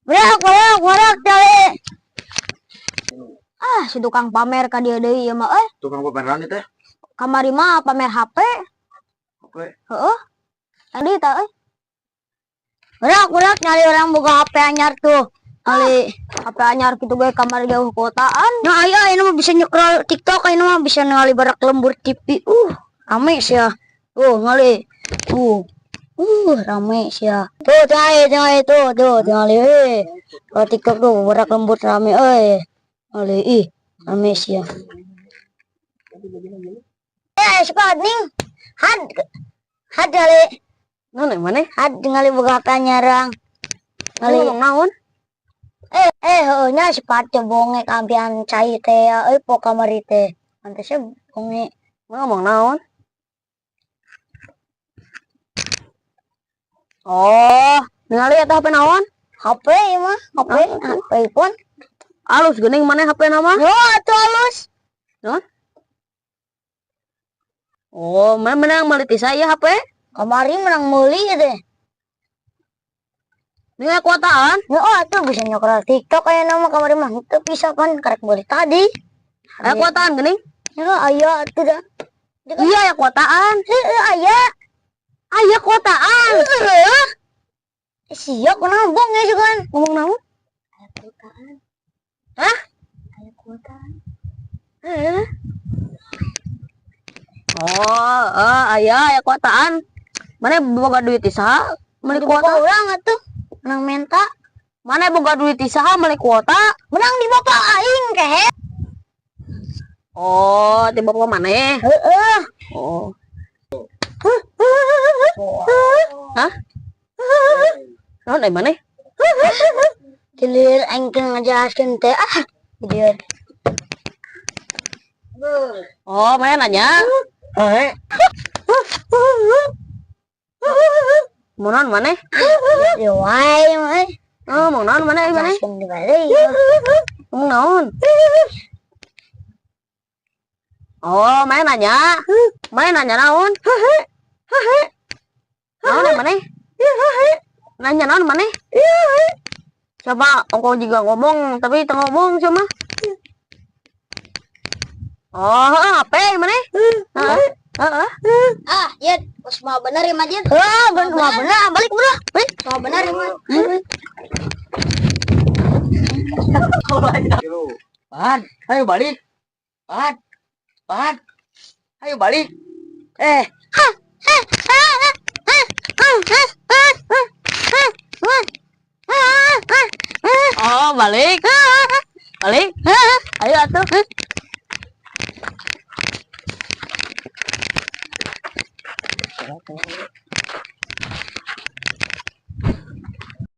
Berak cale. Ah, si tukang pamer ka dia deui ieu mah Tukang pameran itu. Kamari mah pamer HP. Oke. Heeh. Tadi tah Berak nyari orang boga HP anyar tuh. Kali HP anyar gitu gue kamar jauh kotaan. Nah, aya ini mah bisa nyekrol TikTok, ini mah bisa ngali barak lembur TV. Rame sih ya. Ngali. Rame sih ya. Tuh, tuh, ngali. Kalau TikTok tuh barak lembur rame ngali rame sih ya. Cepat nih. Had kali. Nona mana? Had ngali boga HP anyarang. Ngali Ngomong naon? nya sepatu bonge kampian cai teh po kamari teh. Pantesnya bonge. Ngomong naon? Oh, ningali eta HP naon? HP mah, HP pun. Alus geuning mana HP nama? Yo, atuh alus. Naon? Oh, mana menang meuli saya HP? Kamari menang meuli teh. Ini kuotaan? Yo, atuh bisa nyokrol TikTok aya nama kamari mah teu bisa kan karek meuli tadi. Aya kuotaan geuning? Yo, aya atuh dah. Iya ya kuotaan. Aya. Aya kuotaan. Siap kenapa bonge sih kan? Ngomong naon? Aya kuotaan. Hah? Aya kuotaan. Oh, aya kuotaan. Mana boga duit isaha meuli kuota? Urang atuh. Menang menta. Mana boga duit isaha meuli kuota? Menang di bapak aing kehe. Oh, di bapak maneh. Heeh. Oh. Hah? Naon dari maneh? Gilir aing teh ngajelaskeun teh gilir. Oh, mana nanya? Mau naon maneh? Di wae mah. Oh, mau naon maneh maneh? Jelaskeun di balik. Ngomong naon? Oh, main nanya. Main nanya naon? Naon maneh? Nanya naon maneh? Coba engkau juga ngomong, tapi teu ngomong cuma. Oh, apa maneh? Iya, semua benar ya, Majid. Benar. Balik, Bro. Balik. Semua benar ya, Maj. Pan, ayo balik. Pan. Ayo balik. Oh, balik. Balik. Ayo atuh.